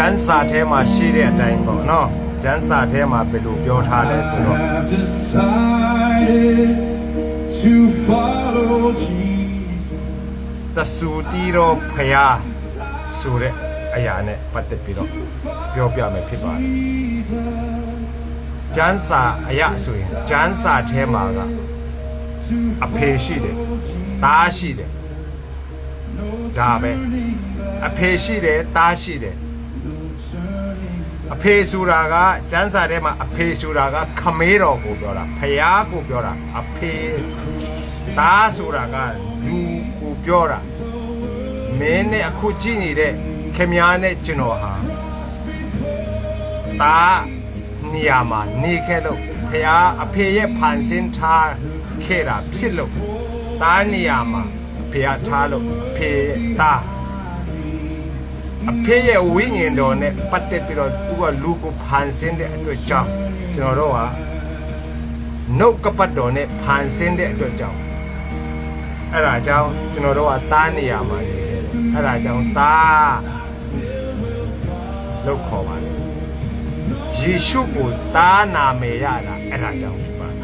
ကျမ်းစာထဲမှာရှိတဲ့အတိုင်းပေါ့နော်ကျမ်းစာထဲမှာဘယ်လိုပြောထားလဲဆိုတော့တဆူတီရောဖယားဆိုတဲ့အရာနဲ့ပတ်သက်ပြီးတော့ပြောပြမယ်ဖြစ်ပါတယ်ကျမ်းစာအရာဆိုရင်ကျမ်းစာထဲမှာကအဖေရှိတယ်သားရှိတယ်ဒါပဲအဖေရှိတယ်သားရှိတယ်အဖေဆိုတာကကျမ်းစာထဲမှာအဖေဆိုတာကခမေးတော်ကိုပြောတာဖယားကိုပြောတာအဖေသားဆိုတာကလူကိုပြောတာမင်းနဲ့အခုကြည့်နေတဲ့ခင်များနဲ့ကျွန်တော်ဟာသားနေရာမှာနေခဲ့လို့ဖယားအဖေရဲ့ဖန်ဆင်းထားခဲ့တာဖြစ်လို့သားနေရာမှာဖယားထားလို့အဖေသားအဖေရဲ့ဝိညာဉ်တော်နဲ့ပတ်သက်ပြီးတော့သူကလူကိုဖန်ဆင်းတဲ့အတွက်ကြောင့်ကျွန်တော်တို့ဟာနှုတ်ကပတ်တော်နဲ့ဖန်ဆင်းတဲ့အတွက်ကြောင့်အဲ့ဒါကြောင့်ကျွန်တော်တို့ကသားနေရာမှာနေခဲ့တယ်အဲ့ဒါကြောင့်သားလို့ခေါ်ပါတယ်ယေရှုကိုသားနာမည်ရတာအဲ့ဒါကြောင့်ဖြစ်ပါတယ်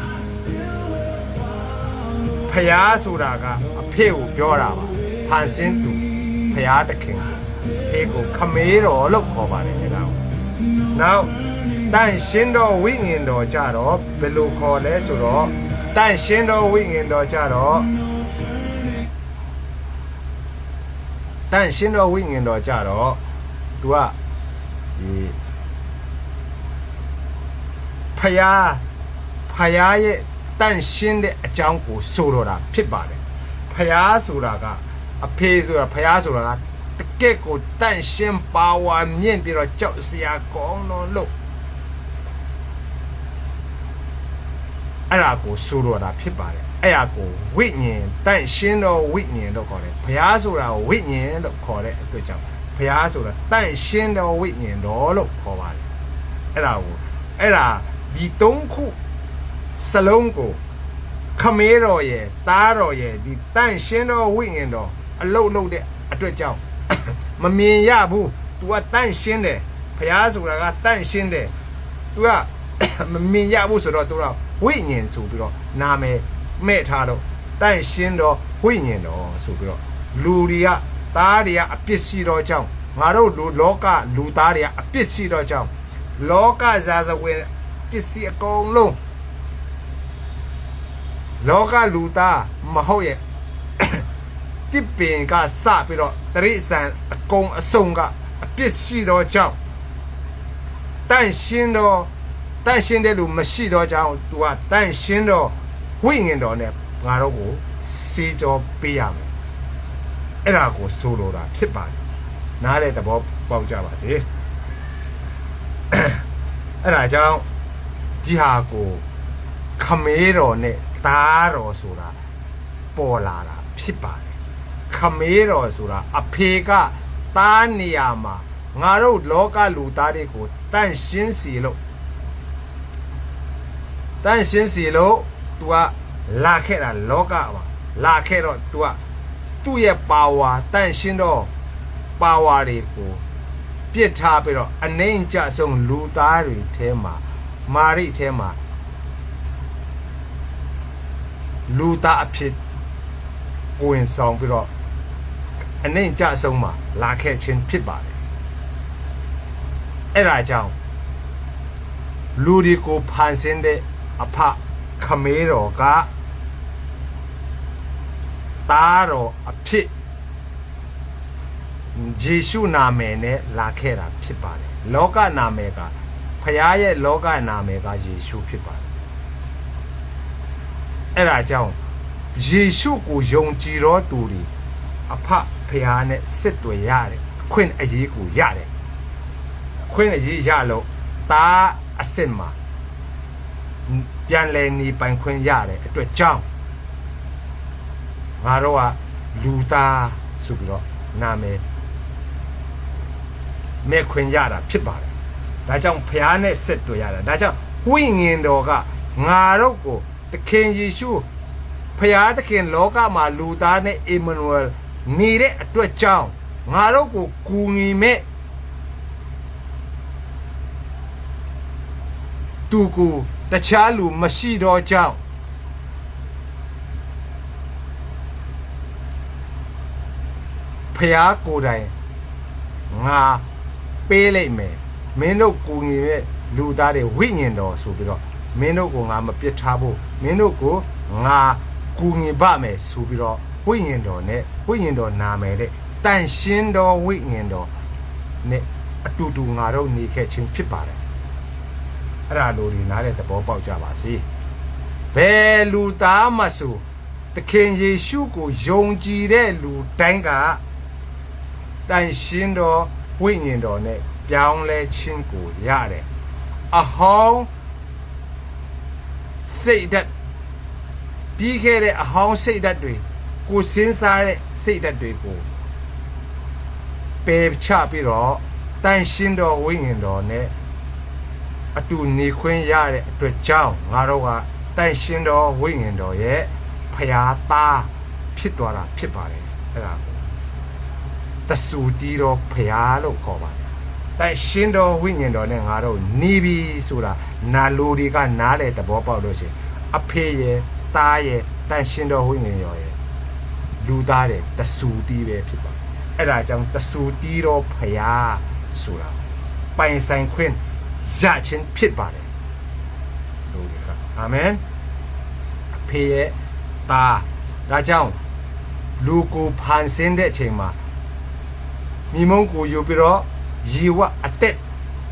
ဖယားဆိုတာကအဖေကိုပြောတာပါဖန်ဆင်းသူဖယားတခင်ဖေကိုခမေးတော်လို့ခေါ်ပါတယ်အဲ့ဒါကိုနောက်တန်ရှင်းတော်ဝိညာဉ်တော်ကြတော့ဘယ်လိုခေါ်လဲဆိုတော့တန်ရှင်းတော်ဝိညာဉ်တော်ကြတော့တန်ရှင်းတော်ဝိညာဉ်တော်ကြတော့သူကဒီဖယားရဲ့တန်ရှင်းတဲ့အကြောင်းကိုဆိုတော့တာဖြစ်ပါတယ်ဖယားဆိုတာကအဖေဆိုတာဖယားဆိုတာကတကယ့်ကိုတန်ရှင်းပါဝါမြင့်ပြီးတော့ကြောက်စရာကောင်းတော့လို့အဲ့ဒါကိုဆိုတော့တာဖြစ်ပါတယ်အဲ့ဒါကိုဝိညာဉ်တန်ရှင်းတော့ဝိညာဉ်လို့ခေါ်တယ်ဘုရားဆိုတာကိုဝိညာဉ်လို့ခေါ်တဲ့အတွက်ကြောင့်ဘုရားဆိုတာတန်ရှင်းတော့ဝိညာဉ်တော်လို့ခေါ်ပါတယ်အဲ့ဒါဒီသုံးခုစလုံးကိုခမေးတော်ရဲ့သားတော်ရဲ့ဒီတန်ရှင်းတော့ဝိညာဉ်တော်အလုတ်တဲ့အတွက်ကြောင့်မမြင်ရဘူး तू ကတန့်ရှင်းတယ်ဘုရားဆိုတာကတန့်ရှင်းတယ် तू ကမမြင်ရဘူးဆိုတော့ तू ကဝိညာဉ်ဆိုပြီးတော့နာမည်မဲ့ထားတော့တန့်ရှင်းတော့ဝိညာဉ်တော်ဆိုပြီးတော့လူတွေကသားတွေကအပြစ်ရှိတော့ကြောင်းငါတို့လောကလူသားတွေကအပြစ်ရှိတော့ကြောင်းလောကဇာဇဝင်ပစ္စည်းအကုန်လုံးလောကလူသားမဟုတ်ရဲ့တိပင်ကစပြီးတော့တရိษံအကုန်အစုံကအပြစ်ရှိတော့ကြောင်းတန့်ရှင်းတဲ့လူမရှိတော့ကြောင်းသူကတန့်ရှင်းတော့ဝိညာဉ်တော်နဲ့ငါတို့ကိုစေကြောပေးရမယ်အဲ့ဒါကိုဆိုလိုတာဖြစ်ပါတယ်နားတဲ့သဘောပေါက်ကြပါစေအဲ့ဒါကြောင့်ဒီဟာကိုခမေးတော်နဲ့သားတော်ဆိုတာပေါ်လာတာဖြစ်ပါတယ်ခမေးတော်ဆိုတာအဖေကသားနေရာမှာငါတို့လောကလူသားတွေကိုတန့်ရှင်းစီလို့သူကလာခဲ့တာလောကမှာလာခဲ့တော့သူကသူ့ရဲ့ပါဝါတန့်ရှင်းတော့ပါဝါတွေကိုပြစ်ထားပြီးတော့အနှိမ့်ကြဆုံးလူသားတွေထဲမှာမာရိထဲမှာလူသားအဖြစ်ကိုယ်ဆောင်ပြီးတော့အနှိမ့်ကြဆုံးမှာလာခဲ့ခြင်းဖြစ်ပါတယ်အဲ့ဒါကြောင့်လူတွေကိုဖန်ဆင်းတဲ့အဖခမေးတော်ကသားတော်အဖြစ်ယေရှုနာမည်နဲ့လာခဲ့တာဖြစ်ပါတယ်လောကနာမည်ကဖခင်ရဲ့လောကနာမည်ကယေရှုဖြစ်ပါတယ်အဲ့ဒါကြောင့်ယေရှုကိုယုံကြည်တော်သူတွေအဖဖခင်နဲ့စစ်တွေရတယ်အခွင့်အရေးကိုရတယ်အခွင့်အရေးရလို့သားအစ်စ်မှာပြန်လည်နေပိုင်ခွင့်ရတဲ့အတွက်ကြောင့်ငါတို့ကလူသားဆိုပြီးတော့နာမည်မဲ့ခွင့်ရတာဖြစ်ပါတယ်ဒါကြောင့်ဖျားနဲ့ဆက်တွေ့ရတာဒါကြောင့်ဝိညာဉ်တော်ကငါတို့ကိုသခင်ယေရှုဖျားသခင်လောကမှာလူသားနဲ့အီမန်နူအယ်နေတဲ့အတွက်ကြောင့်ငါတို့ကိုကူညီမဲ့ သူကိုတခြားလူမရှိတော့ကြောင်းဖျားကိုယ်တိုင်ငါပေးလိုက်မယ်မင်းတို့ကိုငြိမဲ့လူသားတွေဝိညာဉ်တော်ဆိုပြီးတော့မင်းတို့ကိုငါမပြစ်ထားဖို့မင်းတို့ကိုငါကူငြိပါမယ်ဆိုပြီးတော့ဝိညာဉ်တော်နဲ့ဝိညာဉ်တော်နာမယ်တဲ့တန်ရှင်းတော်ဝိညာဉ်တော်နဲ့အတူတူငါတို့နေခဲ့ခြင်းဖြစ်ပါတယ်အဲ့ဒါလိုဒီနားတဲ့သဘောပေါက်ကြပါစေဘယ်လူသားမှဆိုသခင်ယေရှုကိုယုံကြည်တဲ့လူတိုင်းကတန်ရှင်းတော်ဝိညာဉ်တော်နဲ့ပြောင်းလဲခြင်းကိုရတယ်အဟောင်းစိတ်ဓာတ်ပြီးခဲ့တဲ့အဟောင်းစိတ်ဓာတ်တွေကိုစဉ်းစားတဲ့စိတ်ဓာတ်တွေကိုပယ်ချပြီးတော့တန်ရှင်းတော်ဝိညာဉ်တော်နဲ့အတူနေခွင့်ရတဲ့အတွက်ကြောင့်ငါတို့ကတန်ရှင်းတော်ဝိညာဉ်တော်ရဲ့ဖျားသားဖြစ်သွားတာဖြစ်ပါတယ်အဲ့ဒါကိုတဆူတီးတော်ဖျားလို့ခေါ်ပါတယ်တန်ရှင်းတော်ဝိညာဉ်တော်နဲ့ငါတို့နေပြီဆိုတာနာလိုတွေကနားလေသဘောပေါက်လို့ရှိရင်အဖေရဲ့သားရဲ့တန်ရှင်းတော်ဝိညာဉ်တော်ရဲ့လူသားတဲ့တဆူတီးပဲဖြစ်ပါတယ်အဲ့ဒါကြောင့်တဆူတီးတော်ဖျားဆိုတာပိုင်ဆိုင်ခွင့်ရခြင်းဖြစ်ပါတယ်လူတွေကအာမင်အဖေရဲ့သားဒါကြောင့်လူကိုဖန်ဆင်းတဲ့အချိန်မှာမိမုန်းကိုယူပြီးတော့ယေဝအတက်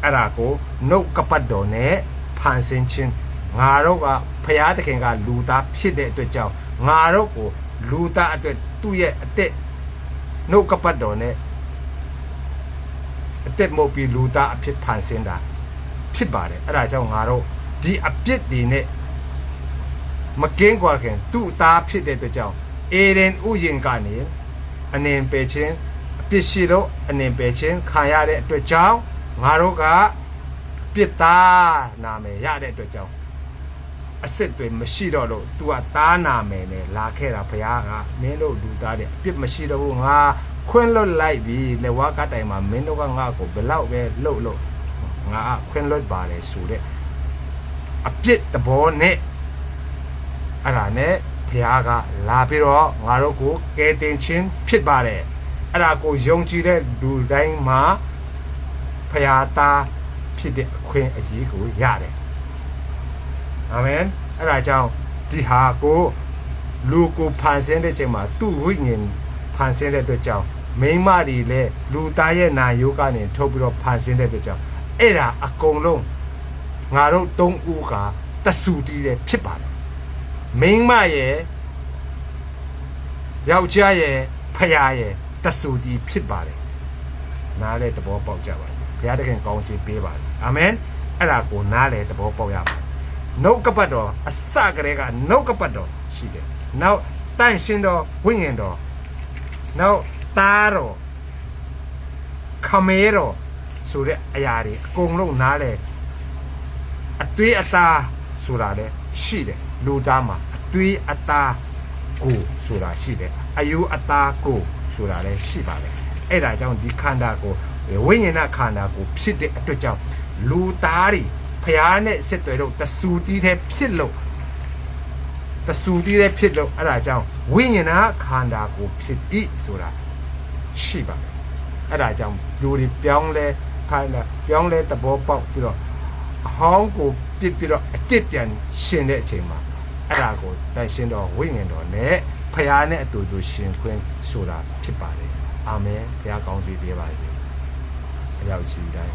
အဲ့ဒါကိုနှုတ်ကပတ်တော်နဲ့ဖန်ဆင်းခြင်းငါတို့ကဖျားသခင်ကလူသားဖြစ်တဲ့အတွက်ကြောင့်ငါတို့ကိုလူသားအတွက်သူ့ရဲ့အတက်နှုတ်ကပတ်တော်နဲ့အတက်မို့ပြီးလူသားအဖြစ်ဖန်ဆင်းတာဖြစ်ပါတယ်အဲ့ဒါကြောင့်ငါတို့ဒီအပြစ်တွေနဲ့မကင်းကွာခင်သူ့သားဖြစ်တဲ့အတွက်ကြောင့်အေဒင်ဥယျာဉ်ကနေအနေပယ်ခြင်းအပြစ်ရှိတော့အနေပယ်ခြင်းခံရတဲ့အတွက်ကြောင့်ငါတို့ကပြစ်သားနာမည်ရတဲ့အတွက်ကြောင့်အစစ်တွေမရှိတော့လို့ तू ကသားနာမည်နဲ့လာခဲ့တာဘုရားကမင်းတို့လူသားတဲ့အပြစ်မရှိတော့ဘူးငါခွင့်လွတ်လိုက်ပြီလက်ဝါးကတိုင်မှာမင်းတို့ကငါ့ကိုဘယ်လောက်ပဲလှုပ်လို့ငါခွင့်လွတ်ပါတယ်ဆိုတဲ့အပြစ်သဘောနဲ့အဲ့ဒါနဲ့ဘုရားကလာပြီးတော့ငါတို့ကိုကယ်တင်ခြင်းဖြစ်ပါတယ်အဲ့ဒါကိုယုံကြည်တဲ့လူတိုင်းမှာဘုရားသားဖြစ်တဲ့အခွင့်အရေးကိုရတယ်အာမင်အဲ့ဒါကြောင့်ဒီဟာကိုလူကိုဖန်ဆင်းတဲ့ချိန်မှာသူ့ဝိညာဉ်ဖန်ဆင်းတဲ့အတွက်ကြောင့်မိန်းမတွေလည်းလူသားရဲ့နာယိုးကနေထုတ်ပြီးတော့ဖန်ဆင်းတဲ့အတွက်ကြောင့်အဲ့ဒါအကုန်လုံးငါတို့သုံးဦးကတဆူတီးတဲ့ဖြစ်ပါတယ်မိန်းမရဲ့ယောက်ျားရဲ့ဖယားရဲ့တဆူတီးဖြစ်ပါတယ်နားလေသဘောပေါက်ကြပါစေဘုရားတခင်ကောင်းချီးပေးပါစေအာမင်အဲ့ဒါကိုနားလေသဘောပေါက်ရပါနှုတ်ကပတ်တော်အစကတည်းကနှုတ်ကပတ်တော်ရှိတယ်နောက်တန်ရှင်းတော်ဝိညာဉ်တော်နောက်သားတော်ခမဲတော်ဆိုတဲ့အရာတွေအကုန်လုံးနားလေအသွေးအသားဆိုတာလေရှိတယ်လူသားမှာအသွေးအသားကိုဆိုတာရှိတယ်အယုအသားကိုဆိုတာလည်းရှိပါတယ်အဲ့ဒါကြောင့်ဒီခန္ဓာကိုဝိညာဏခန္ဓာကိုဖြစ်တဲ့အတွက်ကြောင့်လူသားတွေဖျားနဲ့စစ်တွေတော့တဆူတီးတဲ့ဖြစ်လို့အဲ့ဒါကြောင့်ဝိညာဏခန္ဓာကိုဖြစ်ဤဆိုတာရှိပါတယ်အဲ့ဒါကြောင့်လူတွေပြောင်းလဲခိုင်းတာပြောင်းလဲသဘောပေါက်ပြီးတော့အဟောင်းကိုပြစ်ပြီးတော့အတစ်ပြန်ရှင်တဲ့အချိန်မှာအဲ့ဒါကိုတန်ရှင်းတော်ဝိညာဉ်တော်နဲ့ဖျားနဲ့အတူတူရှင်ခွင့်ဆိုတာဖြစ်ပါတယ်အာမင်ဘုရားကောင်းချီးပေးပါစေအရောက်ချီတိုင်း